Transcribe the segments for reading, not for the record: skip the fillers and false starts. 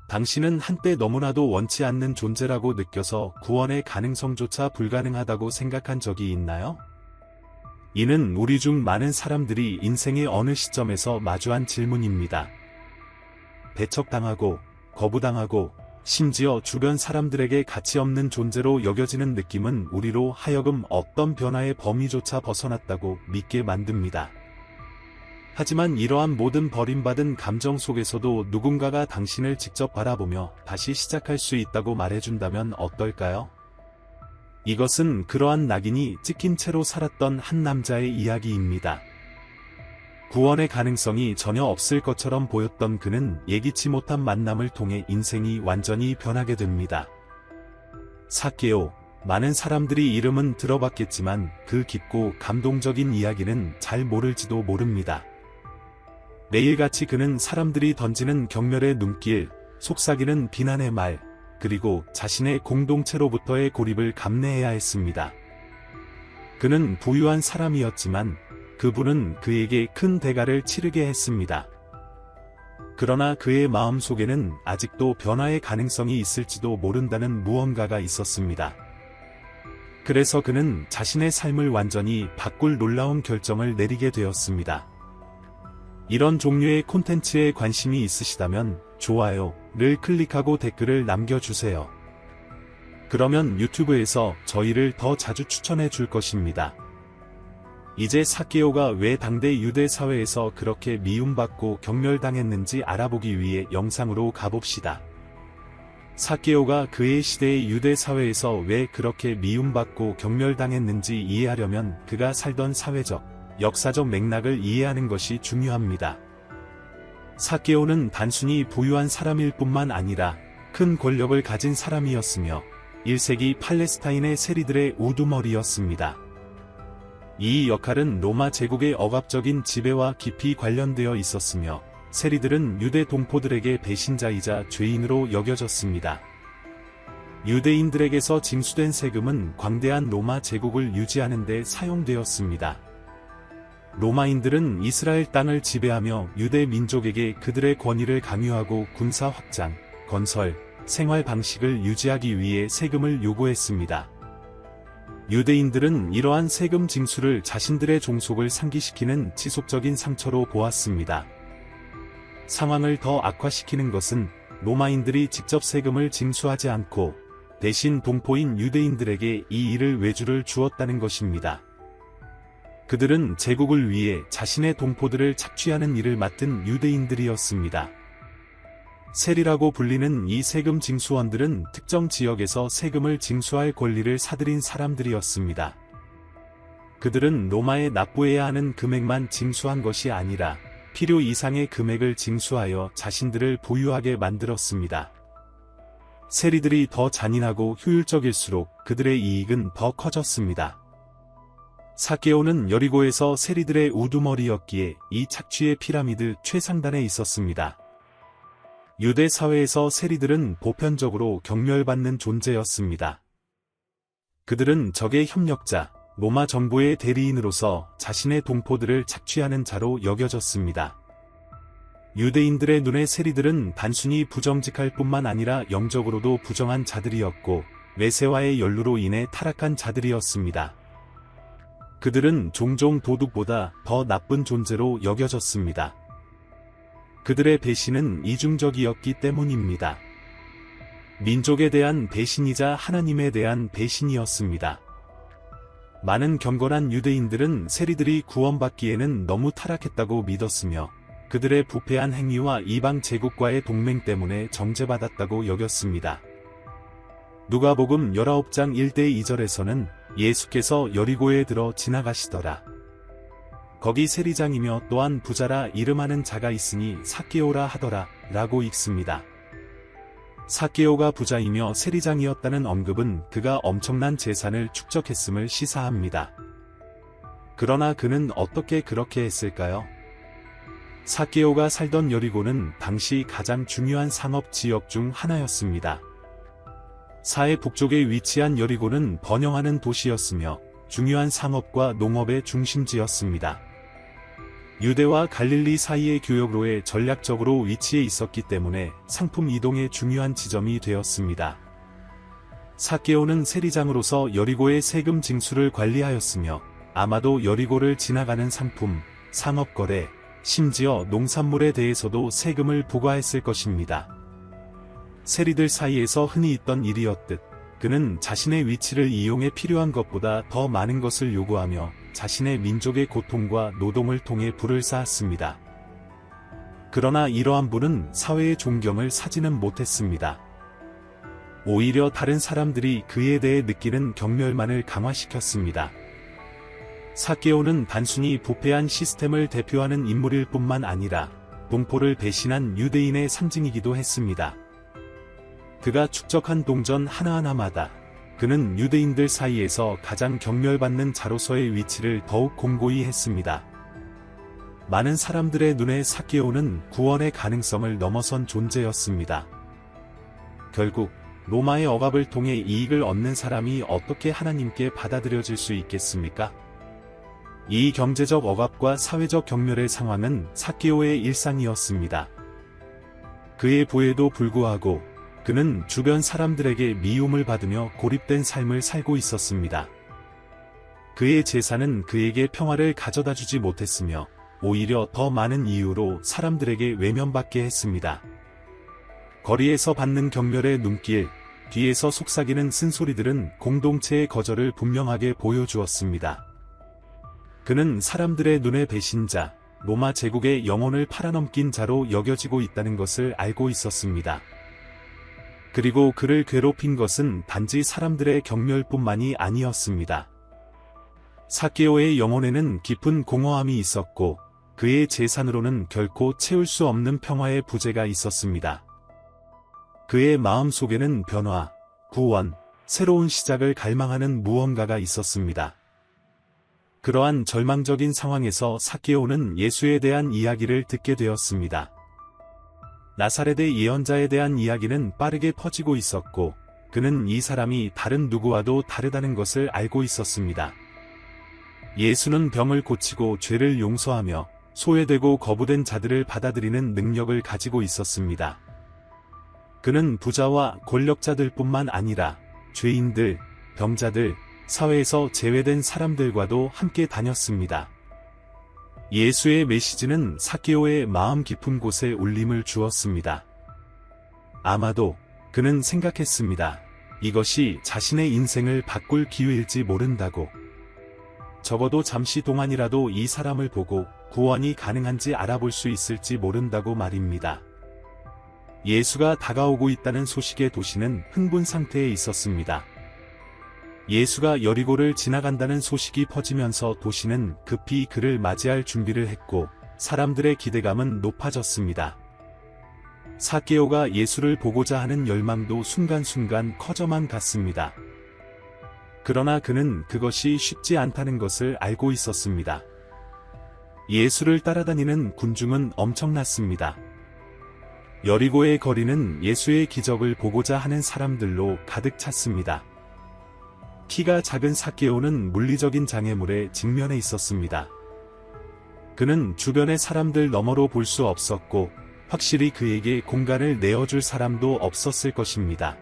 당신은 한때 너무나도 원치 않는 존재라고 느껴서 구원의 가능성조차 불가능하다고 생각한 적이 있나요? 이는 우리 중 많은 사람들이 인생의 어느 시점에서 마주한 질문입니다. 배척당하고, 거부당하고, 심지어 주변 사람들에게 가치없는 존재로 여겨지는 느낌은 우리로 하여금 어떤 변화의 범위조차 벗어났다고 믿게 만듭니다. 하지만 이러한 모든 버림받은 감정 속에서도 누군가가 당신을 직접 바라보며 다시 시작할 수 있다고 말해준다면 어떨까요? 이것은 그러한 낙인이 찍힌 채로 살았던 한 남자의 이야기입니다. 구원의 가능성이 전혀 없을 것처럼 보였던 그는 예기치 못한 만남을 통해 인생이 완전히 변하게 됩니다. 삭개오, 많은 사람들이 이름은 들어봤겠지만 그 깊고 감동적인 이야기는 잘 모를지도 모릅니다. 매일같이 그는 사람들이 던지는 경멸의 눈길, 속삭이는 비난의 말, 그리고 자신의 공동체로부터의 고립을 감내해야 했습니다. 그는 부유한 사람이었지만 그분은 그에게 큰 대가를 치르게 했습니다. 그러나 그의 마음 속에는 아직도 변화의 가능성이 있을지도 모른다는 무언가가 있었습니다. 그래서 그는 자신의 삶을 완전히 바꿀 놀라운 결정을 내리게 되었습니다. 이런 종류의 콘텐츠에 관심이 있으시다면 좋아요를 클릭하고 댓글을 남겨주세요. 그러면 유튜브에서 저희를 더 자주 추천해 줄 것입니다. 이제 삭개오가 왜 당대 유대 사회에서 그렇게 미움받고 경멸당했는지 알아보기 위해 영상으로 가봅시다. 삭개오가 그의 시대의 유대 사회에서 왜 그렇게 미움받고 경멸당했는지 이해하려면 그가 살던 사회적, 역사적 맥락을 이해하는 것이 중요합니다. 삭개오는 단순히 부유한 사람일 뿐만 아니라 큰 권력을 가진 사람이었으며 1세기 팔레스타인의 세리들의 우두머리였습니다. 이 역할은 로마 제국의 억압적인 지배와 깊이 관련되어 있었으며 세리들은 유대 동포들에게 배신자이자 죄인으로 여겨졌습니다. 유대인들에게서 징수된 세금은 광대한 로마 제국을 유지하는 데 사용되었습니다. 로마인들은 이스라엘 땅을 지배하며 유대 민족에게 그들의 권위를 강요하고 군사 확장, 건설, 생활 방식을 유지하기 위해 세금을 요구했습니다. 유대인들은 이러한 세금 징수를 자신들의 종속을 상기시키는 지속적인 상처로 보았습니다. 상황을 더 악화시키는 것은 로마인들이 직접 세금을 징수하지 않고 대신 동포인 유대인들에게 이 일을 외주를 주었다는 것입니다. 그들은 제국을 위해 자신의 동포들을 착취하는 일을 맡은 유대인들이었습니다. 세리라고 불리는 이 세금 징수원들은 특정 지역에서 세금을 징수할 권리를 사들인 사람들이었습니다. 그들은 로마에 납부해야 하는 금액만 징수한 것이 아니라 필요 이상의 금액을 징수하여 자신들을 부유하게 만들었습니다. 세리들이 더 잔인하고 효율적일수록 그들의 이익은 더 커졌습니다. 삭개오는 여리고에서 세리들의 우두머리였기에 이 착취의 피라미드 최상단에 있었습니다. 유대 사회에서 세리들은 보편적으로 경멸받는 존재였습니다. 그들은 적의 협력자, 로마 정부의 대리인으로서 자신의 동포들을 착취하는 자로 여겨졌습니다. 유대인들의 눈에 세리들은 단순히 부정직할 뿐만 아니라 영적으로도 부정한 자들이었고 외세와의 연루로 인해 타락한 자들이었습니다. 그들은 종종 도둑보다 더 나쁜 존재로 여겨졌습니다. 그들의 배신은 이중적이었기 때문입니다. 민족에 대한 배신이자 하나님에 대한 배신이었습니다. 많은 경건한 유대인들은 세리들이 구원받기에는 너무 타락했다고 믿었으며 그들의 부패한 행위와 이방 제국과의 동맹 때문에 정죄받았다고 여겼습니다. 누가복음 19장 1-2절에서는 예수께서 여리고에 들어 지나가시더라. 거기 세리장이며 또한 부자라 이름하는 자가 있으니 삭개오라 하더라 라고 읽습니다. 삭개오가 부자이며 세리장이었다는 언급은 그가 엄청난 재산을 축적했음을 시사합니다. 그러나 그는 어떻게 그렇게 했을까요? 삭개오가 살던 여리고는 당시 가장 중요한 상업 지역 중 하나였습니다. 사해 북쪽에 위치한 여리고는 번영하는 도시였으며 중요한 상업과 농업의 중심지였습니다. 유대와 갈릴리 사이의 교역로에 전략적으로 위치해 있었기 때문에 상품 이동의 중요한 지점이 되었습니다. 삭개오는 세리장으로서 여리고의 세금 징수를 관리하였으며 아마도 여리고를 지나가는 상품, 상업거래, 심지어 농산물에 대해서도 세금을 부과했을 것입니다. 세리들 사이에서 흔히 있던 일이었듯 그는 자신의 위치를 이용해 필요한 것보다 더 많은 것을 요구하며 자신의 민족의 고통과 노동을 통해 부를 쌓았습니다. 그러나 이러한 부는 사회의 존경을 사지는 못했습니다. 오히려 다른 사람들이 그에 대해 느끼는 경멸만을 강화시켰습니다. 삭개오는 단순히 부패한 시스템을 대표하는 인물일 뿐만 아니라 동포를 배신한 유대인의 상징이기도 했습니다. 그가 축적한 동전 하나하나마다 그는 유대인들 사이에서 가장 경멸받는 자로서의 위치를 더욱 공고히 했습니다. 많은 사람들의 눈에 삭개오는 구원의 가능성을 넘어선 존재였습니다. 결국 로마의 억압을 통해 이익을 얻는 사람이 어떻게 하나님께 받아들여질 수 있겠습니까? 이 경제적 억압과 사회적 경멸의 상황은 삭개오의 일상이었습니다. 그의 부에도 불구하고 그는 주변 사람들에게 미움을 받으며 고립된 삶을 살고 있었습니다. 그의 재산은 그에게 평화를 가져다주지 못했으며 오히려 더 많은 이유로 사람들에게 외면받게 했습니다. 거리에서 받는 경멸의 눈길, 뒤에서 속삭이는 쓴소리들은 공동체의 거절을 분명하게 보여주었습니다. 그는 사람들의 눈에 배신자, 로마 제국의 영혼을 팔아넘긴 자로 여겨지고 있다는 것을 알고 있었습니다. 그리고 그를 괴롭힌 것은 단지 사람들의 경멸뿐만이 아니었습니다. 삭개오의 영혼에는 깊은 공허함이 있었고 그의 재산으로는 결코 채울 수 없는 평화의 부재가 있었습니다. 그의 마음 속에는 변화, 구원, 새로운 시작을 갈망하는 무언가가 있었습니다. 그러한 절망적인 상황에서 삭개오는 예수에 대한 이야기를 듣게 되었습니다. 나사렛의 예언자에 대한 이야기는 빠르게 퍼지고 있었고 그는 이 사람이 다른 누구와도 다르다는 것을 알고 있었습니다. 예수는 병을 고치고 죄를 용서하며 소외되고 거부된 자들을 받아들이는 능력을 가지고 있었습니다. 그는 부자와 권력자들뿐만 아니라 죄인들, 병자들, 사회에서 제외된 사람들과도 함께 다녔습니다. 예수의 메시지는 삭개오의 마음 깊은 곳에 울림을 주었습니다. 아마도 그는 생각했습니다. 이것이 자신의 인생을 바꿀 기회일지 모른다고. 적어도 잠시 동안이라도 이 사람을 보고 구원이 가능한지 알아볼 수 있을지 모른다고 말입니다. 예수가 다가오고 있다는 소식에 도시는 흥분 상태에 있었습니다. 예수가 여리고를 지나간다는 소식이 퍼지면서 도시는 급히 그를 맞이할 준비를 했고 사람들의 기대감은 높아졌습니다. 삭개오가 예수를 보고자 하는 열망도 순간순간 커져만 갔습니다. 그러나 그는 그것이 쉽지 않다는 것을 알고 있었습니다. 예수를 따라다니는 군중은 엄청났습니다. 여리고의 거리는 예수의 기적을 보고자 하는 사람들로 가득 찼습니다. 키가 작은 삭개오는 물리적인 장애물에 직면해 있었습니다. 그는 주변의 사람들 너머로 볼 수 없었고 확실히 그에게 공간을 내어줄 사람도 없었을 것입니다.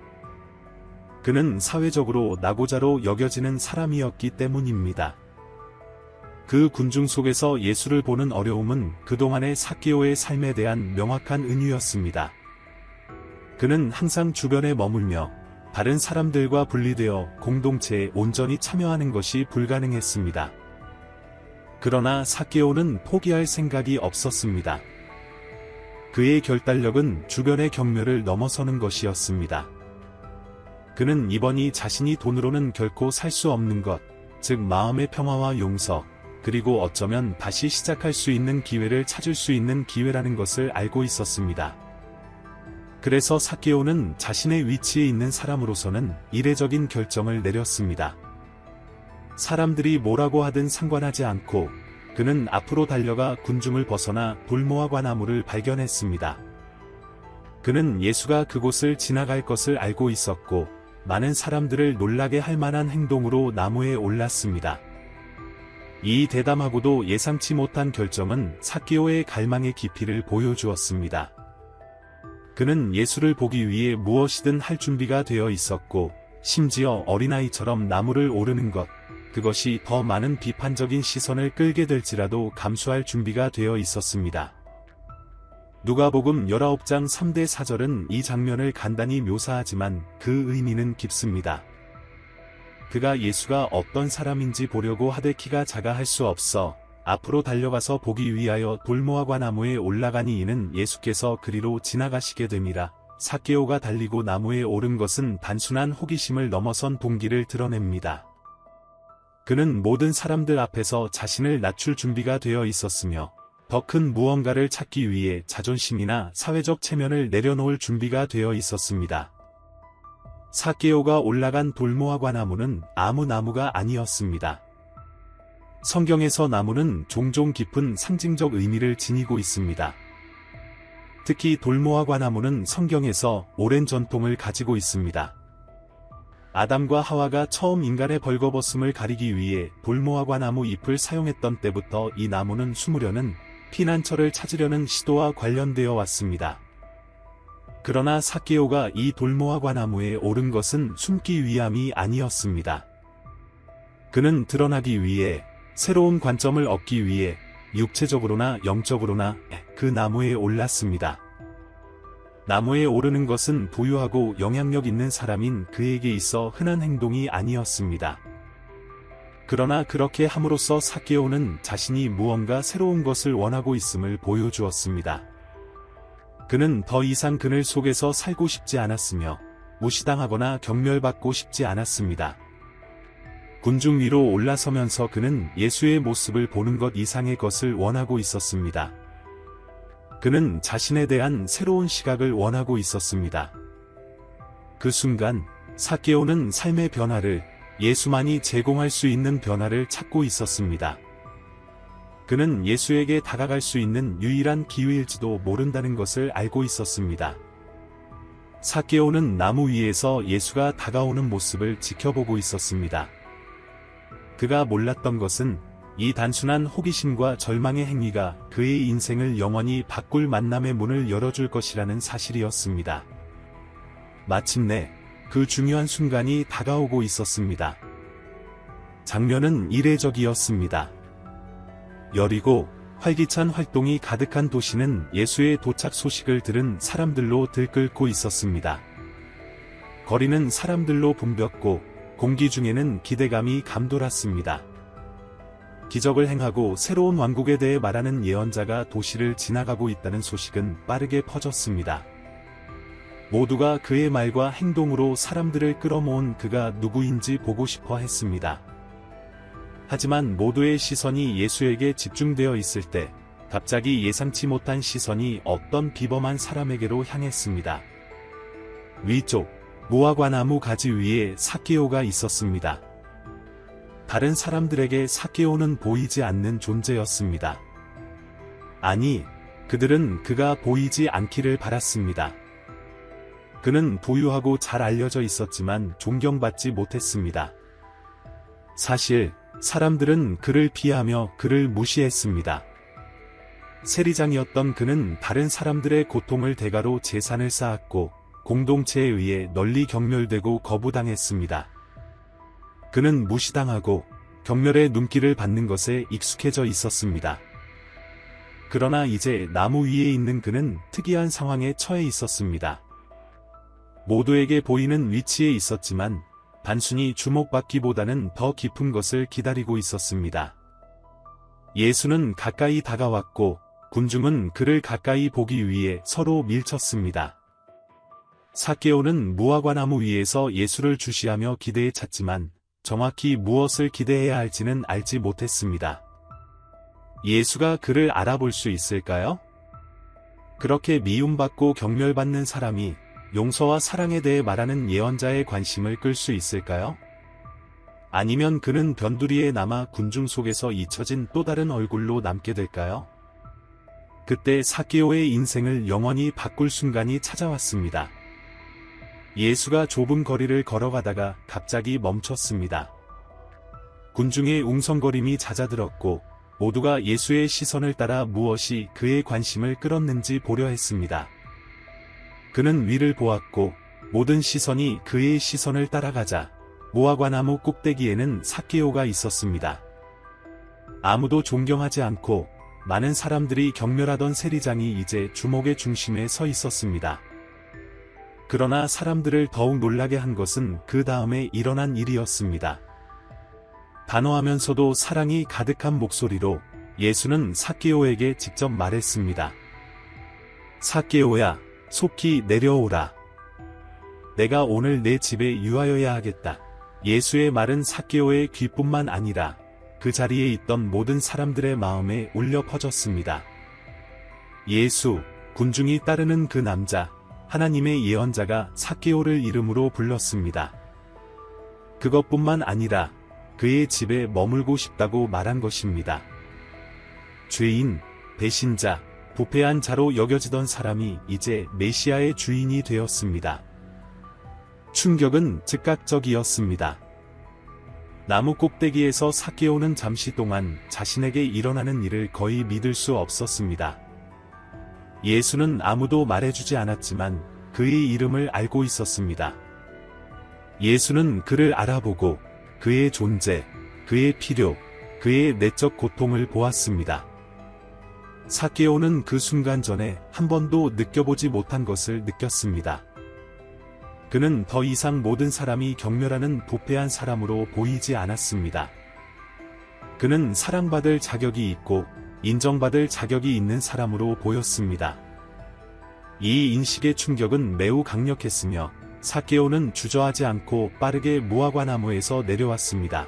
그는 사회적으로 낙오자로 여겨지는 사람이었기 때문입니다. 그 군중 속에서 예수를 보는 어려움은 그동안의 삭개오의 삶에 대한 명확한 은유였습니다. 그는 항상 주변에 머물며 다른 사람들과 분리되어 공동체에 온전히 참여하는 것이 불가능했습니다. 그러나 삭개오는 포기할 생각이 없었습니다. 그의 결단력은 주변의 경멸을 넘어서는 것이었습니다. 그는 이번이 자신이 돈으로는 결코 살 수 없는 것, 즉 마음의 평화와 용서, 그리고 어쩌면 다시 시작할 수 있는 기회를 찾을 수 있는 기회라는 것을 알고 있었습니다. 그래서 삭개오는 자신의 위치에 있는 사람으로서는 이례적인 결정을 내렸습니다. 사람들이 뭐라고 하든 상관하지 않고 그는 앞으로 달려가 군중을 벗어나 불모아과 나무를 발견했습니다. 그는 예수가 그곳을 지나갈 것을 알고 있었고 많은 사람들을 놀라게 할 만한 행동으로 나무에 올랐습니다. 이 대담하고도 예상치 못한 결정은 삭개오의 갈망의 깊이를 보여주었습니다. 그는 예수를 보기 위해 무엇이든 할 준비가 되어 있었고, 심지어 어린아이처럼 나무를 오르는 것, 그것이 더 많은 비판적인 시선을 끌게 될지라도 감수할 준비가 되어 있었습니다. 누가복음 19장 3대 4절은 이 장면을 간단히 묘사하지만 그 의미는 깊습니다. 그가 예수가 어떤 사람인지 보려고 하되 키가 작아 할 수 없어 앞으로 달려가서 보기 위하여 돌무화과 나무에 올라가니 이는 예수께서 그리로 지나가시게 됨이라. 삭개오가 달리고 나무에 오른 것은 단순한 호기심을 넘어선 동기를 드러냅니다. 그는 모든 사람들 앞에서 자신을 낮출 준비가 되어 있었으며 더 큰 무언가를 찾기 위해 자존심이나 사회적 체면을 내려놓을 준비가 되어 있었습니다. 삭개오가 올라간 돌무화과 나무는 아무 나무가 아니었습니다. 성경에서 나무는 종종 깊은 상징적 의미를 지니고 있습니다. 특히 돌무화과 나무는 성경에서 오랜 전통을 가지고 있습니다. 아담과 하와가 처음 인간의 벌거벗음을 가리기 위해 돌무화과 나무 잎을 사용했던 때부터 이 나무는 숨으려는 피난처를 찾으려는 시도와 관련되어 왔습니다. 그러나 삭개오가 이 돌무화과 나무에 오른 것은 숨기 위함이 아니었습니다. 그는 드러나기 위해, 새로운 관점을 얻기 위해 육체적으로나 영적으로나 그 나무에 올랐습니다. 나무에 오르는 것은 부유하고 영향력 있는 사람인 그에게 있어 흔한 행동이 아니었습니다. 그러나 그렇게 함으로써 삭개오는 자신이 무언가 새로운 것을 원하고 있음을 보여주었습니다. 그는 더 이상 그늘 속에서 살고 싶지 않았으며 무시당하거나 경멸받고 싶지 않았습니다. 군중 위로 올라서면서 그는 예수의 모습을 보는 것 이상의 것을 원하고 있었습니다. 그는 자신에 대한 새로운 시각을 원하고 있었습니다. 그 순간 삭개오는 삶의 변화를, 예수만이 제공할 수 있는 변화를 찾고 있었습니다. 그는 예수에게 다가갈 수 있는 유일한 기회일지도 모른다는 것을 알고 있었습니다. 삭개오는 나무 위에서 예수가 다가오는 모습을 지켜보고 있었습니다. 그가 몰랐던 것은 이 단순한 호기심과 절망의 행위가 그의 인생을 영원히 바꿀 만남의 문을 열어줄 것이라는 사실이었습니다. 마침내 그 중요한 순간이 다가오고 있었습니다. 장면은 이례적이었습니다. 여리고 활기찬 활동이 가득한 도시는 예수의 도착 소식을 들은 사람들로 들끓고 있었습니다. 거리는 사람들로 붐볐고 공기 중에는 기대감이 감돌았습니다. 기적을 행하고 새로운 왕국에 대해 말하는 예언자가 도시를 지나가고 있다는 소식은 빠르게 퍼졌습니다. 모두가 그의 말과 행동으로 사람들을 끌어모은 그가 누구인지 보고 싶어 했습니다. 하지만 모두의 시선이 예수에게 집중되어 있을 때 갑자기 예상치 못한 시선이 어떤 비범한 사람에게로 향했습니다. 위쪽 무화과 나무 가지 위에 삭개오가 있었습니다. 다른 사람들에게 삭개오는 보이지 않는 존재였습니다. 아니, 그들은 그가 보이지 않기를 바랐습니다. 그는 부유하고 잘 알려져 있었지만 존경받지 못했습니다. 사실 사람들은 그를 피하며 그를 무시했습니다. 세리장이었던 그는 다른 사람들의 고통을 대가로 재산을 쌓았고 공동체에 의해 널리 경멸되고 거부당했습니다. 그는 무시당하고 경멸의 눈길을 받는 것에 익숙해져 있었습니다. 그러나 이제 나무 위에 있는 그는 특이한 상황에 처해 있었습니다. 모두에게 보이는 위치에 있었지만 단순히 주목받기보다는 더 깊은 것을 기다리고 있었습니다. 예수는 가까이 다가왔고 군중은 그를 가까이 보기 위해 서로 밀쳤습니다. 삭개오는 무화과 나무 위에서 예수를 주시하며 기대에 찼지만 정확히 무엇을 기대해야 할지는 알지 못했습니다. 예수가 그를 알아볼 수 있을까요? 그렇게 미움받고 경멸받는 사람이 용서와 사랑에 대해 말하는 예언자의 관심을 끌 수 있을까요? 아니면 그는 변두리에 남아 군중 속에서 잊혀진 또 다른 얼굴로 남게 될까요? 그때 삭개오의 인생을 영원히 바꿀 순간이 찾아왔습니다. 예수가 좁은 거리를 걸어가다가 갑자기 멈췄습니다. 군중의 웅성거림이 잦아들었고 모두가 예수의 시선을 따라 무엇이 그의 관심을 끌었는지 보려 했습니다. 그는 위를 보았고 모든 시선이 그의 시선을 따라가자 무화과나무 꼭대기에는 삭개오가 있었습니다. 아무도 존경하지 않고 많은 사람들이 경멸하던 세리장이 이제 주목의 중심에 서 있었습니다. 그러나 사람들을 더욱 놀라게 한 것은 그 다음에 일어난 일이었습니다. 단호하면서도 사랑이 가득한 목소리로 예수는 삭개오에게 직접 말했습니다. 삭개오야, 속히 내려오라. 내가 오늘 내 집에 유하여야 하겠다. 예수의 말은 삭개오의 귀뿐만 아니라 그 자리에 있던 모든 사람들의 마음에 울려 퍼졌습니다. 예수, 군중이 따르는 그 남자, 하나님의 예언자가 삭개오를 이름으로 불렀습니다. 그것뿐만 아니라 그의 집에 머물고 싶다고 말한 것입니다. 죄인, 배신자, 부패한 자로 여겨지던 사람이 이제 메시아의 주인이 되었습니다. 충격은 즉각적이었습니다. 나무 꼭대기에서 삭개오는 잠시 동안 자신에게 일어나는 일을 거의 믿을 수 없었습니다. 예수는 아무도 말해주지 않았지만 그의 이름을 알고 있었습니다. 예수는 그를 알아보고 그의 존재, 그의 필요, 그의 내적 고통을 보았습니다. 삭개오는 그 순간 전에 한 번도 느껴보지 못한 것을 느꼈습니다. 그는 더 이상 모든 사람이 경멸하는 부패한 사람으로 보이지 않았습니다. 그는 사랑받을 자격이 있고 인정받을 자격이 있는 사람으로 보였습니다. 이 인식의 충격은 매우 강력했으며 삭개오는 주저하지 않고 빠르게 무화과나무에서 내려왔습니다.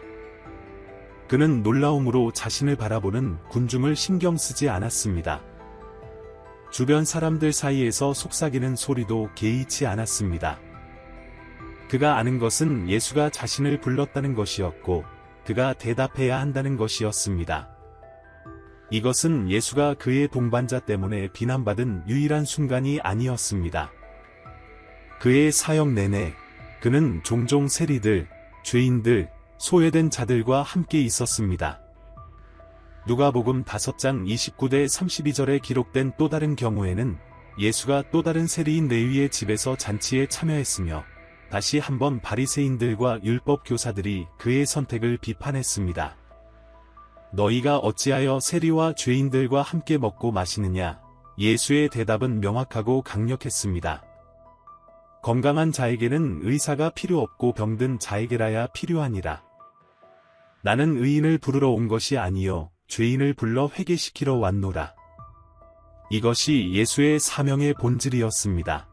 그는 놀라움으로 자신을 바라보는 군중을 신경 쓰지 않았습니다. 주변 사람들 사이에서 속삭이는 소리도 개의치 않았습니다. 그가 아는 것은 예수가 자신을 불렀다는 것이었고 그가 대답해야 한다는 것이었습니다. 이것은 예수가 그의 동반자 때문에 비난받은 유일한 순간이 아니었습니다. 그의 사역 내내 그는 종종 세리들, 죄인들, 소외된 자들과 함께 있었습니다. 누가복음 5장 29대 32절에 기록된 또 다른 경우에는 예수가 또 다른 세리인 레위의 집에서 잔치에 참여했으며 다시 한번 바리새인들과 율법 교사들이 그의 선택을 비판했습니다. 너희가 어찌하여 세리와 죄인들과 함께 먹고 마시느냐? 예수의 대답은 명확하고 강력했습니다. 건강한 자에게는 의사가 필요 없고 병든 자에게라야 필요하니라. 나는 의인을 부르러 온 것이 아니요 죄인을 불러 회개시키러 왔노라. 이것이 예수의 사명의 본질이었습니다.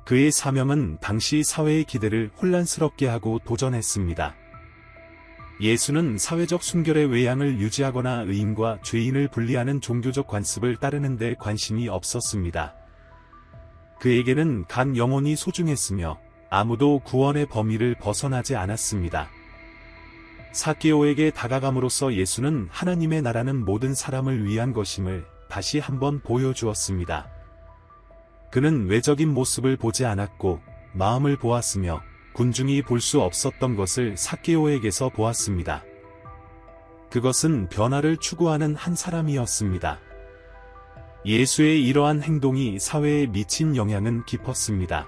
그의 사명은 당시 사회의 기대를 혼란스럽게 하고 도전했습니다. 예수는 사회적 순결의 외양을 유지하거나 의인과 죄인을 분리하는 종교적 관습을 따르는 데 관심이 없었습니다. 그에게는 각 영혼이 소중했으며 아무도 구원의 범위를 벗어나지 않았습니다. 삭개오에게 다가감으로써 예수는 하나님의 나라는 모든 사람을 위한 것임을 다시 한번 보여주었습니다. 그는 외적인 모습을 보지 않았고 마음을 보았으며 군중이 볼 수 없었던 것을 삭개오에게서 보았습니다. 그것은 변화를 추구하는 한 사람이었습니다. 예수의 이러한 행동이 사회에 미친 영향은 깊었습니다.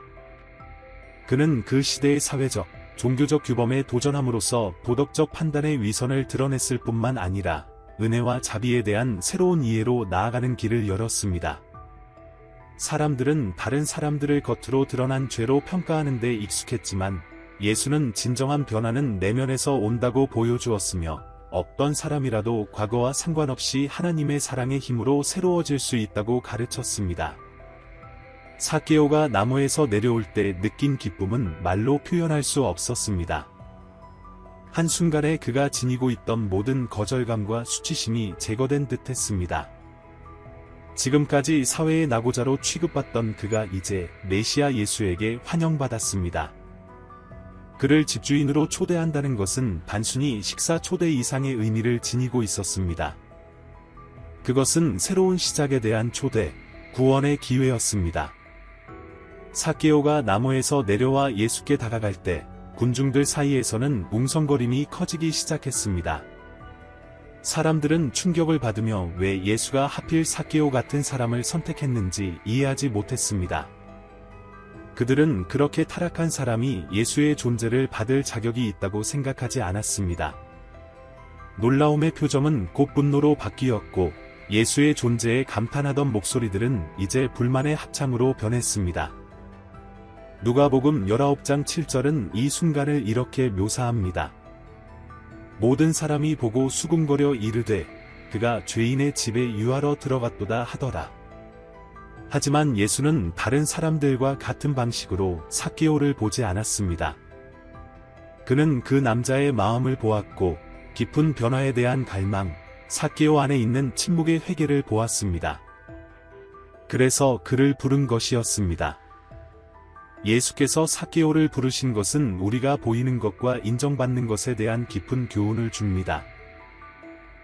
그는 그 시대의 사회적, 종교적 규범에 도전함으로써 도덕적 판단의 위선을 드러냈을 뿐만 아니라 은혜와 자비에 대한 새로운 이해로 나아가는 길을 열었습니다. 사람들은 다른 사람들을 겉으로 드러난 죄로 평가하는 데 익숙했지만 예수는 진정한 변화는 내면에서 온다고 보여주었으며 어떤 사람이라도 과거와 상관없이 하나님의 사랑의 힘으로 새로워질 수 있다고 가르쳤습니다. 삭개오가 나무에서 내려올 때 느낀 기쁨은 말로 표현할 수 없었습니다. 한순간에 그가 지니고 있던 모든 거절감과 수치심이 제거된 듯했습니다. 지금까지 사회의 낙오자로 취급받던 그가 이제 메시아 예수에게 환영받았습니다. 그를 집주인으로 초대한다는 것은 단순히 식사 초대 이상의 의미를 지니고 있었습니다. 그것은 새로운 시작에 대한 초대, 구원의 기회였습니다. 삭개오가 나무에서 내려와 예수께 다가갈 때 군중들 사이에서는 웅성거림이 커지기 시작했습니다. 사람들은 충격을 받으며 왜 예수가 하필 삭개오 같은 사람을 선택했는지 이해하지 못했습니다. 그들은 그렇게 타락한 사람이 예수의 존재를 받을 자격이 있다고 생각하지 않았습니다. 놀라움의 표정은 곧 분노로 바뀌었고 예수의 존재에 감탄하던 목소리들은 이제 불만의 합창으로 변했습니다. 누가복음 19장 7절은 이 순간을 이렇게 묘사합니다. 모든 사람이 보고 수군거려 이르되 그가 죄인의 집에 유하러 들어갔도다 하더라. 하지만 예수는 다른 사람들과 같은 방식으로 삭개오를 보지 않았습니다. 그는 그 남자의 마음을 보았고 깊은 변화에 대한 갈망, 삭개오 안에 있는 침묵의 회개를 보았습니다. 그래서 그를 부른 것이었습니다. 예수께서 삭개오를 부르신 것은 우리가 보이는 것과 인정받는 것에 대한 깊은 교훈을 줍니다.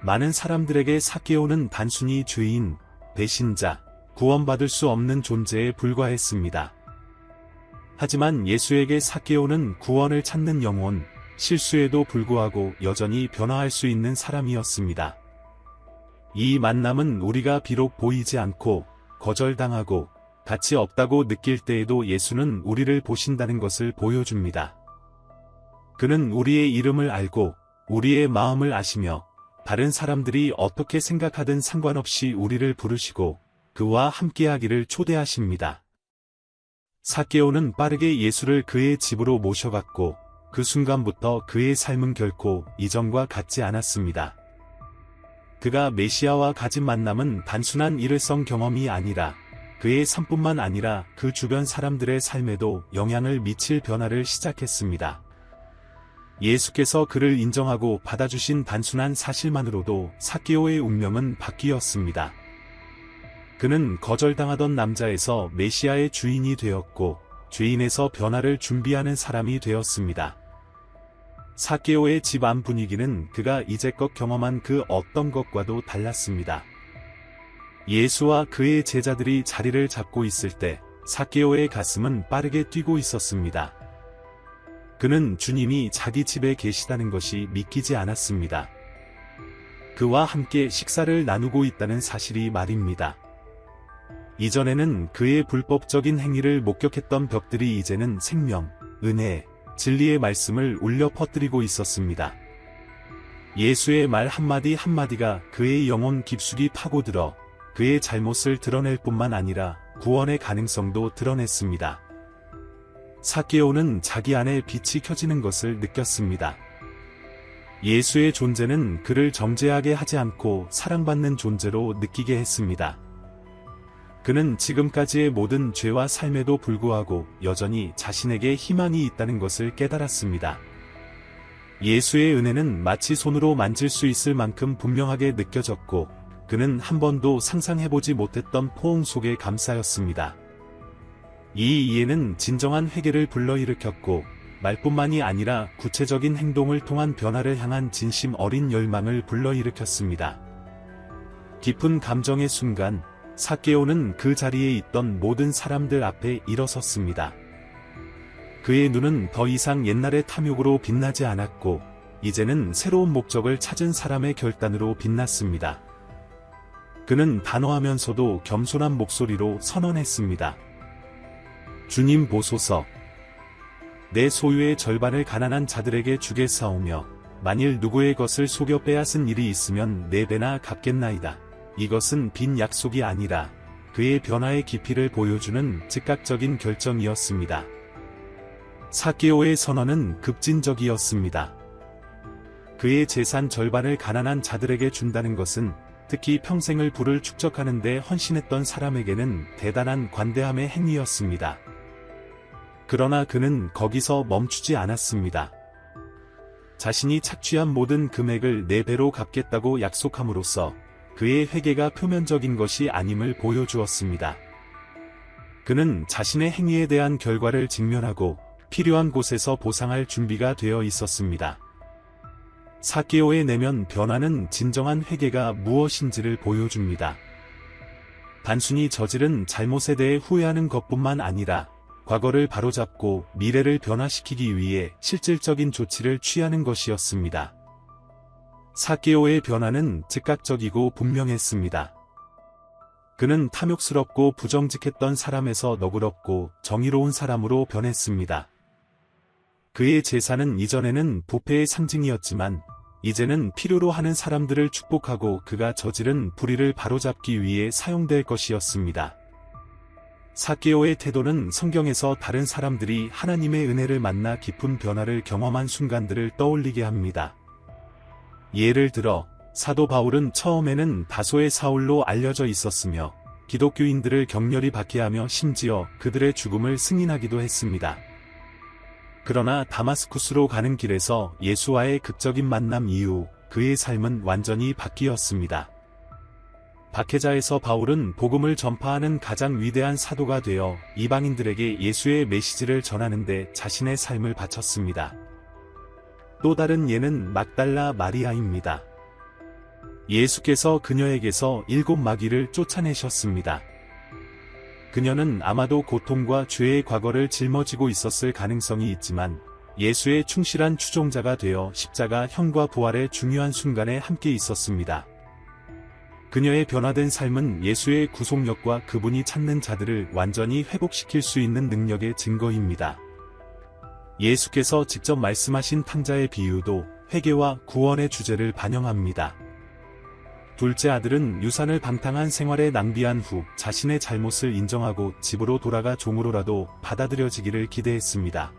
많은 사람들에게 삭개오는 단순히 죄인, 배신자, 구원받을 수 없는 존재에 불과했습니다. 하지만 예수에게 삭개오는 구원을 찾는 영혼, 실수에도 불구하고 여전히 변화할 수 있는 사람이었습니다. 이 만남은 우리가 비록 보이지 않고 거절당하고 가치 없다고 느낄 때에도 예수는 우리를 보신다는 것을 보여줍니다. 그는 우리의 이름을 알고 우리의 마음을 아시며 다른 사람들이 어떻게 생각하든 상관없이 우리를 부르시고 그와 함께하기를 초대하십니다. 삭개오는 빠르게 예수를 그의 집으로 모셔갔고 그 순간부터 그의 삶은 결코 이전과 같지 않았습니다. 그가 메시아와 가진 만남은 단순한 일회성 경험이 아니라 그의 삶뿐만 아니라 그 주변 사람들의 삶에도 영향을 미칠 변화를 시작했습니다. 예수께서 그를 인정하고 받아주신 단순한 사실만으로도 삭개오의 운명은 바뀌었습니다. 그는 거절당하던 남자에서 메시아의 주인이 되었고 죄인에서 변화를 준비하는 사람이 되었습니다. 삭개오의 집 안 분위기는 그가 이제껏 경험한 그 어떤 것과도 달랐습니다. 예수와 그의 제자들이 자리를 잡고 있을 때 삭개오의 가슴은 빠르게 뛰고 있었습니다. 그는 주님이 자기 집에 계시다는 것이 믿기지 않았습니다. 그와 함께 식사를 나누고 있다는 사실이 말입니다. 이전에는 그의 불법적인 행위를 목격했던 벽들이 이제는 생명, 은혜, 진리의 말씀을 울려 퍼뜨리고 있었습니다. 예수의 말 한마디 한마디가 그의 영혼 깊숙이 파고들어 그의 잘못을 드러낼 뿐만 아니라 구원의 가능성도 드러냈습니다. 삭개오는 자기 안에 빛이 켜지는 것을 느꼈습니다. 예수의 존재는 그를 정죄하게 하지 않고 사랑받는 존재로 느끼게 했습니다. 그는 지금까지의 모든 죄와 삶에도 불구하고 여전히 자신에게 희망이 있다는 것을 깨달았습니다. 예수의 은혜는 마치 손으로 만질 수 있을 만큼 분명하게 느껴졌고 그는 한 번도 상상해보지 못했던 포옹 속의 감사였습니다. 이 이해는 진정한 회개를 불러일으켰고 말뿐만이 아니라 구체적인 행동을 통한 변화를 향한 진심 어린 열망을 불러일으켰습니다. 깊은 감정의 순간 삭개오는 그 자리에 있던 모든 사람들 앞에 일어섰습니다. 그의 눈은 더 이상 옛날의 탐욕으로 빛나지 않았고 이제는 새로운 목적을 찾은 사람의 결단으로 빛났습니다. 그는 단호하면서도 겸손한 목소리로 선언했습니다. 주님 보소서. 내 소유의 절반을 가난한 자들에게 주겠사오며 만일 누구의 것을 속여 빼앗은 일이 있으면 4배나 갚겠나이다. 이것은 빈 약속이 아니라 그의 변화의 깊이를 보여주는 즉각적인 결정이었습니다. 삭개오의 선언은 급진적이었습니다. 그의 재산 절반을 가난한 자들에게 준다는 것은 특히 평생을 부를 축적하는 데 헌신했던 사람에게는 대단한 관대함의 행위였습니다. 그러나 그는 거기서 멈추지 않았습니다. 자신이 착취한 모든 금액을 4배로 갚겠다고 약속함으로써 그의 회개가 표면적인 것이 아님을 보여주었습니다. 그는 자신의 행위에 대한 결과를 직면하고 필요한 곳에서 보상할 준비가 되어 있었습니다. 삭개오의 내면 변화는 진정한 회개가 무엇인지를 보여줍니다. 단순히 저지른 잘못에 대해 후회하는 것뿐만 아니라 과거를 바로잡고 미래를 변화시키기 위해 실질적인 조치를 취하는 것이었습니다. 삭개오의 변화는 즉각적이고 분명했습니다. 그는 탐욕스럽고 부정직했던 사람에서 너그럽고 정의로운 사람으로 변했습니다. 그의 제사는 이전에는 부패의 상징이었지만 이제는 필요로 하는 사람들을 축복하고 그가 저지른 불의를 바로잡기 위해 사용될 것이었습니다. 삭개오의 태도는 성경에서 다른 사람들이 하나님의 은혜를 만나 깊은 변화를 경험한 순간들을 떠올리게 합니다. 예를 들어 사도 바울은 처음에는 다소의 사울로 알려져 있었으며 기독교인들을 격렬히 박해하며 심지어 그들의 죽음을 승인하기도 했습니다. 그러나 다마스쿠스로 가는 길에서 예수와의 극적인 만남 이후 그의 삶은 완전히 바뀌었습니다. 박해자에서 바울은 복음을 전파하는 가장 위대한 사도가 되어 이방인들에게 예수의 메시지를 전하는데 자신의 삶을 바쳤습니다. 또 다른 예는 막달라 마리아입니다. 예수께서 그녀에게서 7 마귀를 쫓아내셨습니다. 그녀는 아마도 고통과 죄의 과거를 짊어지고 있었을 가능성이 있지만 예수의 충실한 추종자가 되어 십자가 형과 부활의 중요한 순간에 함께 있었습니다. 그녀의 변화된 삶은 예수의 구속력과 그분이 찾는 자들을 완전히 회복시킬 수 있는 능력의 증거입니다. 예수께서 직접 말씀하신 탕자의 비유도 회개와 구원의 주제를 반영합니다. 둘째 아들은 유산을 방탕한 생활에 낭비한 후 자신의 잘못을 인정하고 집으로 돌아가 종으로라도 받아들여지기를 기대했습니다.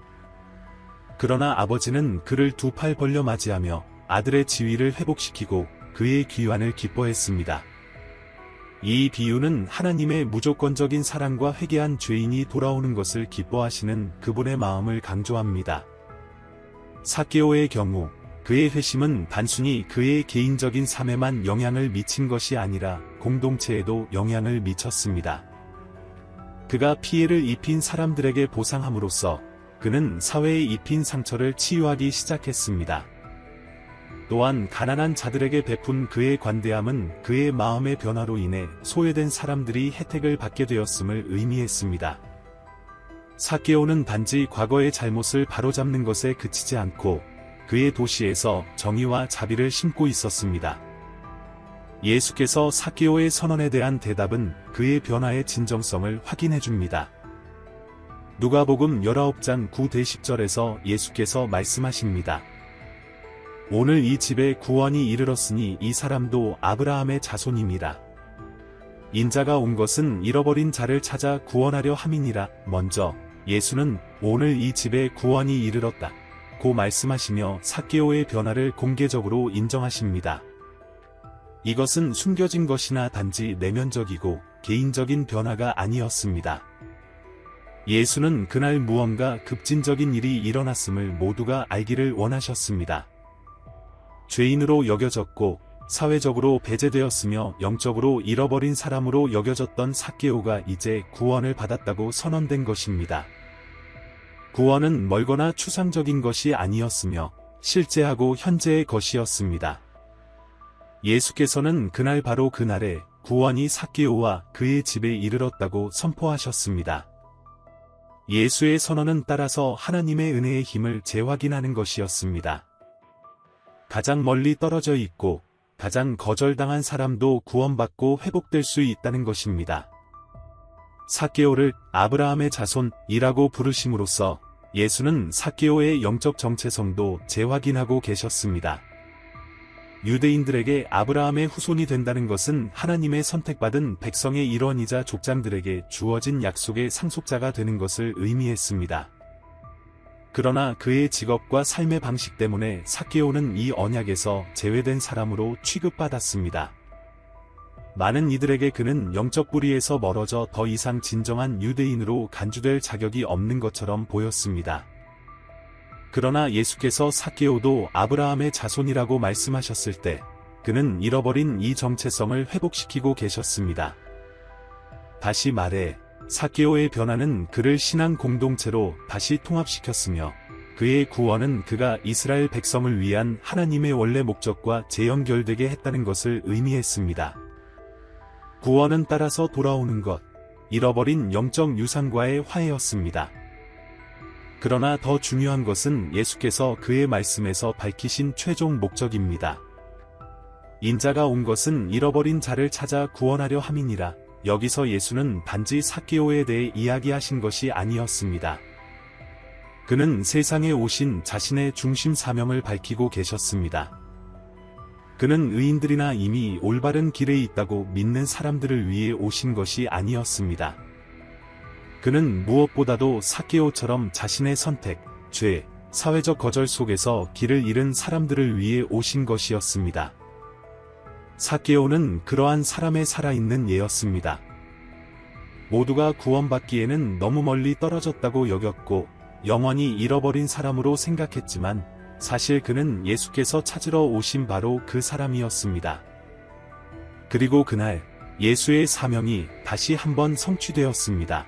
그러나 아버지는 그를 2 팔 벌려 맞이하며 아들의 지위를 회복시키고 그의 귀환을 기뻐했습니다. 이 비유는 하나님의 무조건적인 사랑과 회개한 죄인이 돌아오는 것을 기뻐하시는 그분의 마음을 강조합니다. 삭개오의 경우 그의 회심은 단순히 그의 개인적인 삶에만 영향을 미친 것이 아니라 공동체에도 영향을 미쳤습니다. 그가 피해를 입힌 사람들에게 보상함으로써 그는 사회에 입힌 상처를 치유하기 시작했습니다. 또한 가난한 자들에게 베푼 그의 관대함은 그의 마음의 변화로 인해 소외된 사람들이 혜택을 받게 되었음을 의미했습니다. 삭개오는 단지 과거의 잘못을 바로잡는 것에 그치지 않고 그의 도시에서 정의와 자비를 심고 있었습니다. 예수께서 삭개오의 선언에 대한 대답은 그의 변화의 진정성을 확인해줍니다. 누가복음 19장 9-10절에서 예수께서 말씀하십니다. 오늘 이 집에 구원이 이르렀으니 이 사람도 아브라함의 자손임이라. 인자가 온 것은 잃어버린 자를 찾아 구원하려 함이니라. 먼저 예수는 오늘 이 집에 구원이 이르렀다 고 말씀하시며 삭개오의 변화를 공개적으로 인정하십니다. 이것은 숨겨진 것이나 단지 내면적이고 개인적인 변화가 아니었습니다. 예수는 그날 무언가 급진적인 일이 일어났음을 모두가 알기를 원하셨습니다. 죄인으로 여겨졌고 사회적으로 배제되었으며 영적으로 잃어버린 사람으로 여겨졌던 삭개오가 이제 구원을 받았다고 선언된 것입니다. 구원은 멀거나 추상적인 것이 아니었으며 실제하고 현재의 것이었습니다. 예수께서는 그날 바로 그날에 구원이 삭개오와 그의 집에 이르렀다고 선포하셨습니다. 예수의 선언은 따라서 하나님의 은혜의 힘을 재확인하는 것이었습니다. 가장 멀리 떨어져 있고 가장 거절당한 사람도 구원받고 회복될 수 있다는 것입니다. 삭개오를 아브라함의 자손이라고 부르심으로써 예수는 삭개오의 영적 정체성도 재확인하고 계셨습니다. 유대인들에게 아브라함의 후손이 된다는 것은 하나님의 선택받은 백성의 일원이자 족장들에게 주어진 약속의 상속자가 되는 것을 의미했습니다. 그러나 그의 직업과 삶의 방식 때문에 삭개오는 이 언약에서 제외된 사람으로 취급받았습니다. 많은 이들에게 그는 영적 뿌리에서 멀어져 더 이상 진정한 유대인으로 간주될 자격이 없는 것처럼 보였습니다. 그러나 예수께서 삭개오도 아브라함의 자손이라고 말씀하셨을 때 그는 잃어버린 이 정체성을 회복시키고 계셨습니다. 다시 말해 삭개오의 변화는 그를 신앙 공동체로 다시 통합시켰으며 그의 구원은 그가 이스라엘 백성을 위한 하나님의 원래 목적과 재연결되게 했다는 것을 의미했습니다. 구원은 따라서 돌아오는 것, 잃어버린 영적 유산과의 화해였습니다. 그러나 더 중요한 것은 예수께서 그의 말씀에서 밝히신 최종 목적입니다. 인자가 온 것은 잃어버린 자를 찾아 구원하려 함이니라. 여기서 예수는 단지 삭개오에 대해 이야기하신 것이 아니었습니다. 그는 세상에 오신 자신의 중심 사명을 밝히고 계셨습니다. 그는 의인들이나 이미 올바른 길에 있다고 믿는 사람들을 위해 오신 것이 아니었습니다. 그는 무엇보다도 삭개오처럼 자신의 선택, 죄, 사회적 거절 속에서 길을 잃은 사람들을 위해 오신 것이었습니다. 삭개오는 그러한 사람의 살아있는 예였습니다. 모두가 구원받기에는 너무 멀리 떨어졌다고 여겼고 영원히 잃어버린 사람으로 생각했지만 사실 그는 예수께서 찾으러 오신 바로 그 사람이었습니다. 그리고 그날 예수의 사명이 다시 한번 성취되었습니다.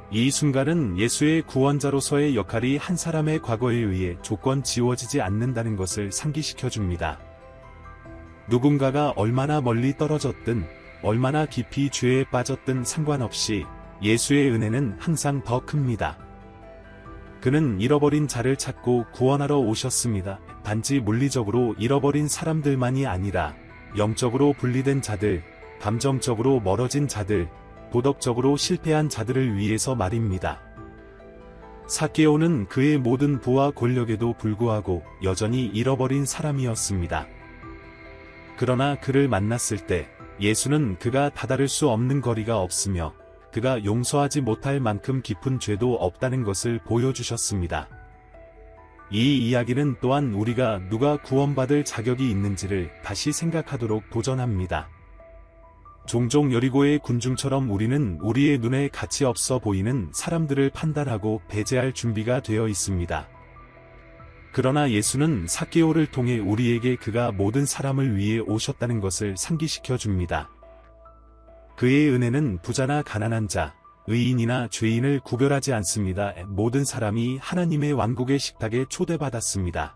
이 순간은 예수의 구원자로서의 역할이 한 사람의 과거에 의해 조건 지워지지 않는다는 것을 상기시켜 줍니다. 누군가가 얼마나 멀리 떨어졌든 얼마나 깊이 죄에 빠졌든 상관없이 예수의 은혜는 항상 더 큽니다. 그는 잃어버린 자를 찾고 구원하러 오셨습니다. 단지 물리적으로 잃어버린 사람들만이 아니라 영적으로 분리된 자들, 감정적으로 멀어진 자들, 도덕적으로 실패한 자들을 위해서 말입니다. 삭개오는 그의 모든 부와 권력에도 불구하고 여전히 잃어버린 사람이었습니다. 그러나 그를 만났을 때 예수는 그가 다다를 수 없는 거리가 없으며 그가 용서하지 못할 만큼 깊은 죄도 없다는 것을 보여주셨습니다. 이 이야기는 또한 우리가 누가 구원받을 자격이 있는지를 다시 생각하도록 도전합니다. 종종 여리고의 군중처럼 우리는 우리의 눈에 가치 없어 보이는 사람들을 판단하고 배제할 준비가 되어 있습니다. 그러나 예수는 삭개오를 통해 우리에게 그가 모든 사람을 위해 오셨다는 것을 상기시켜 줍니다. 그의 은혜는 부자나 가난한 자, 의인이나 죄인을 구별하지 않습니다. 모든 사람이 하나님의 왕국의 식탁에 초대받았습니다.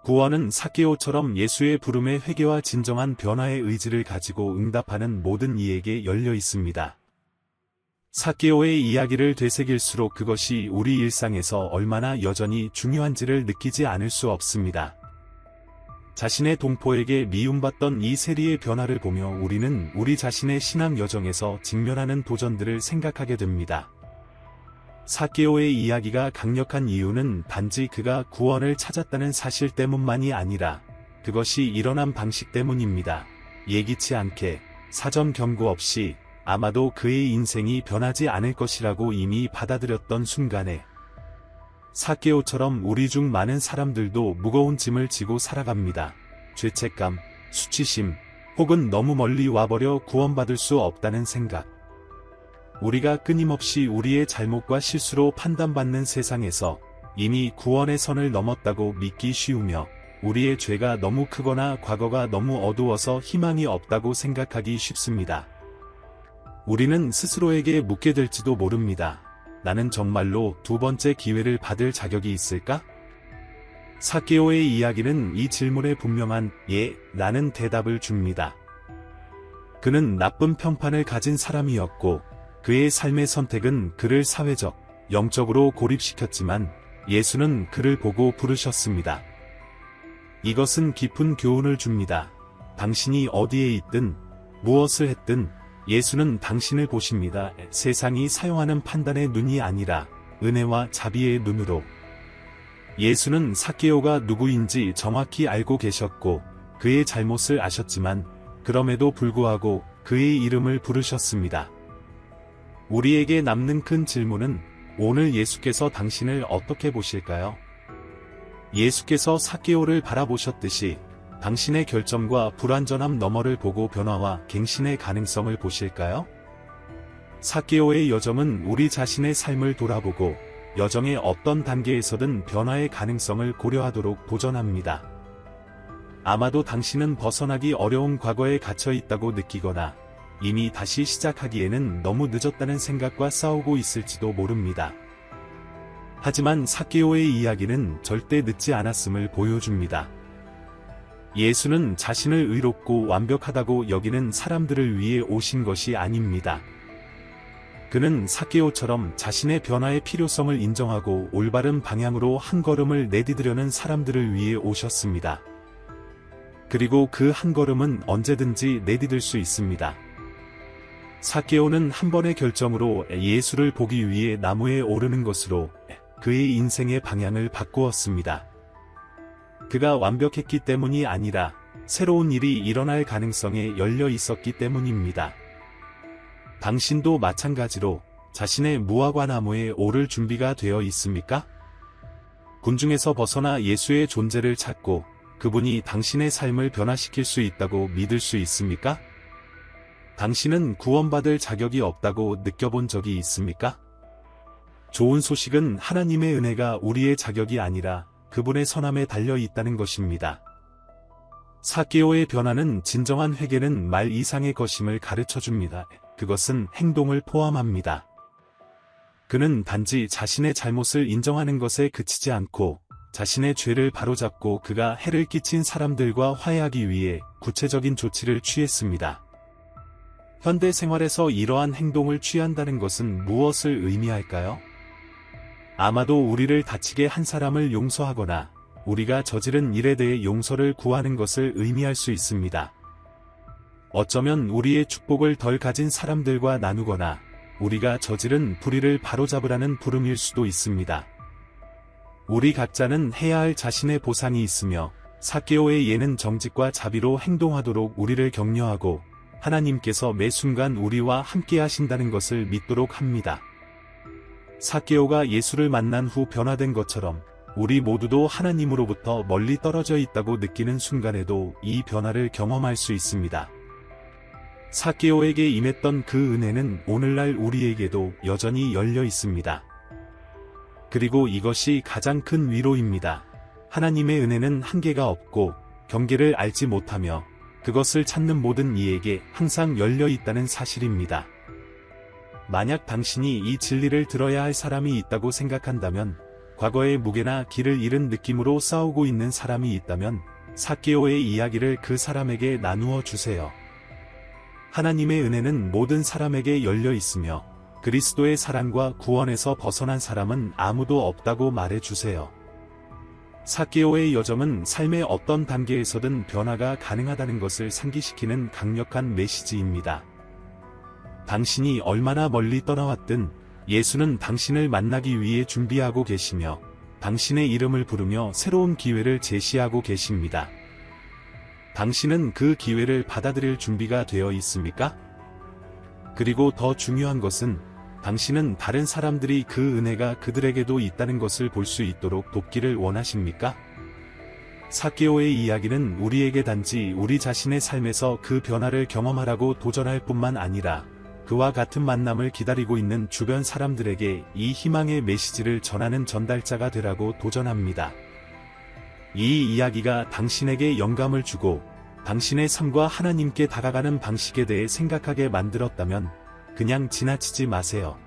구원은 삭개오처럼 예수의 부름에 회개와 진정한 변화의 의지를 가지고 응답하는 모든 이에게 열려 있습니다. 삭개오의 이야기를 되새길수록 그것이 우리 일상에서 얼마나 여전히 중요한지를 느끼지 않을 수 없습니다. 자신의 동포에게 미움받던 이 세리의 변화를 보며 우리는 우리 자신의 신앙 여정에서 직면하는 도전들을 생각하게 됩니다. 삭개오의 이야기가 강력한 이유는 단지 그가 구원을 찾았다는 사실 때문만이 아니라 그것이 일어난 방식 때문입니다. 예기치 않게, 사전 경고 없이 아마도 그의 인생이 변하지 않을 것이라고 이미 받아들였던 순간에 삭개오처럼 우리 중 많은 사람들도 무거운 짐을 지고 살아갑니다. 죄책감, 수치심, 혹은 너무 멀리 와버려 구원받을 수 없다는 생각. 우리가 끊임없이 우리의 잘못과 실수로 판단받는 세상에서 이미 구원의 선을 넘었다고 믿기 쉬우며 우리의 죄가 너무 크거나 과거가 너무 어두워서 희망이 없다고 생각하기 쉽습니다. 우리는 스스로에게 묻게 될지도 모릅니다. 나는 정말로 두 번째 기회를 받을 자격이 있을까? 삭개오의 이야기는 이 질문에 분명한 예, 라는 대답을 줍니다. 그는 나쁜 평판을 가진 사람이었고 그의 삶의 선택은 그를 사회적, 영적으로 고립시켰지만 예수는 그를 보고 부르셨습니다. 이것은 깊은 교훈을 줍니다. 당신이 어디에 있든 무엇을 했든 예수는 당신을 보십니다. 세상이 사용하는 판단의 눈이 아니라 은혜와 자비의 눈으로. 예수는 삭개오가 누구인지 정확히 알고 계셨고 그의 잘못을 아셨지만 그럼에도 불구하고 그의 이름을 부르셨습니다. 우리에게 남는 큰 질문은 오늘 예수께서 당신을 어떻게 보실까요? 예수께서 삭개오를 바라보셨듯이 당신의 결점과 불완전함 너머를 보고 변화와 갱신의 가능성을 보실까요? 삭개오의 여정은 우리 자신의 삶을 돌아보고 여정의 어떤 단계에서든 변화의 가능성을 고려하도록 도전합니다. 아마도 당신은 벗어나기 어려운 과거에 갇혀 있다고 느끼거나 이미 다시 시작하기에는 너무 늦었다는 생각과 싸우고 있을지도 모릅니다. 하지만 삭개오의 이야기는 절대 늦지 않았음을 보여줍니다. 예수는 자신을 의롭고 완벽하다고 여기는 사람들을 위해 오신 것이 아닙니다. 그는 삭개오처럼 자신의 변화의 필요성을 인정하고 올바른 방향으로 한 걸음을 내디디려는 사람들을 위해 오셨습니다. 그리고 그 한 걸음은 언제든지 내디딜 수 있습니다. 삭개오는 한 번의 결정으로 예수를 보기 위해 나무에 오르는 것으로 그의 인생의 방향을 바꾸었습니다. 그가 완벽했기 때문이 아니라 새로운 일이 일어날 가능성에 열려 있었기 때문입니다. 당신도 마찬가지로 자신의 무화과 나무에 오를 준비가 되어 있습니까? 군중에서 벗어나 예수의 존재를 찾고 그분이 당신의 삶을 변화시킬 수 있다고 믿을 수 있습니까? 당신은 구원받을 자격이 없다고 느껴본 적이 있습니까? 좋은 소식은 하나님의 은혜가 우리의 자격이 아니라 그분의 선함에 달려 있다는 것입니다. 삭개오의 변화는 진정한 회개는 말 이상의 것임을 가르쳐줍니다. 그것은 행동을 포함합니다. 그는 단지 자신의 잘못을 인정하는 것에 그치지 않고 자신의 죄를 바로잡고 그가 해를 끼친 사람들과 화해하기 위해 구체적인 조치를 취했습니다. 현대 생활에서 이러한 행동을 취한다는 것은 무엇을 의미할까요? 아마도 우리를 다치게 한 사람을 용서하거나 우리가 저지른 일에 대해 용서를 구하는 것을 의미할 수 있습니다. 어쩌면 우리의 축복을 덜 가진 사람들과 나누거나 우리가 저지른 불의를 바로잡으라는 부름일 수도 있습니다. 우리 각자는 해야 할 자신의 보상이 있으며 삭개오의 예는 정직과 자비로 행동하도록 우리를 격려하고 하나님께서 매 순간 우리와 함께 하신다는 것을 믿도록 합니다. 삭개오가 예수를 만난 후 변화된 것처럼 우리 모두도 하나님으로부터 멀리 떨어져 있다고 느끼는 순간에도 이 변화를 경험할 수 있습니다. 삭개오에게 임했던 그 은혜는 오늘날 우리에게도 여전히 열려 있습니다. 그리고 이것이 가장 큰 위로입니다. 하나님의 은혜는 한계가 없고 경계를 알지 못하며 그것을 찾는 모든 이에게 항상 열려 있다는 사실입니다. 만약 당신이 이 진리를 들어야 할 사람이 있다고 생각한다면, 과거의 무게나 길을 잃은 느낌으로 싸우고 있는 사람이 있다면 삭개오의 이야기를 그 사람에게 나누어 주세요. 하나님의 은혜는 모든 사람에게 열려 있으며 그리스도의 사랑과 구원에서 벗어난 사람은 아무도 없다고 말해 주세요. 삭개오의 여정은 삶의 어떤 단계에서든 변화가 가능하다는 것을 상기시키는 강력한 메시지입니다. 당신이 얼마나 멀리 떠나왔든 예수는 당신을 만나기 위해 준비하고 계시며 당신의 이름을 부르며 새로운 기회를 제시하고 계십니다. 당신은 그 기회를 받아들일 준비가 되어 있습니까? 그리고 더 중요한 것은 당신은 다른 사람들이 그 은혜가 그들에게도 있다는 것을 볼 수 있도록 돕기를 원하십니까? 삭개오의 이야기는 우리에게 단지 우리 자신의 삶에서 그 변화를 경험하라고 도전할 뿐만 아니라 그와 같은 만남을 기다리고 있는 주변 사람들에게 이 희망의 메시지를 전하는 전달자가 되라고 도전합니다. 이 이야기가 당신에게 영감을 주고 당신의 삶과 하나님께 다가가는 방식에 대해 생각하게 만들었다면 그냥 지나치지 마세요.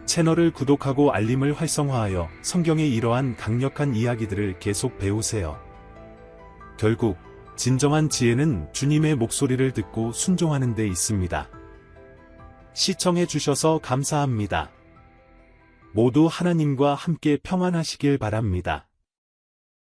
채널을 구독하고 알림을 활성화하여 성경의 이러한 강력한 이야기들을 계속 배우세요. 결국 진정한 지혜는 주님의 목소리를 듣고 순종하는 데 있습니다. 시청해주셔서 감사합니다. 모두 하나님과 함께 평안하시길 바랍니다.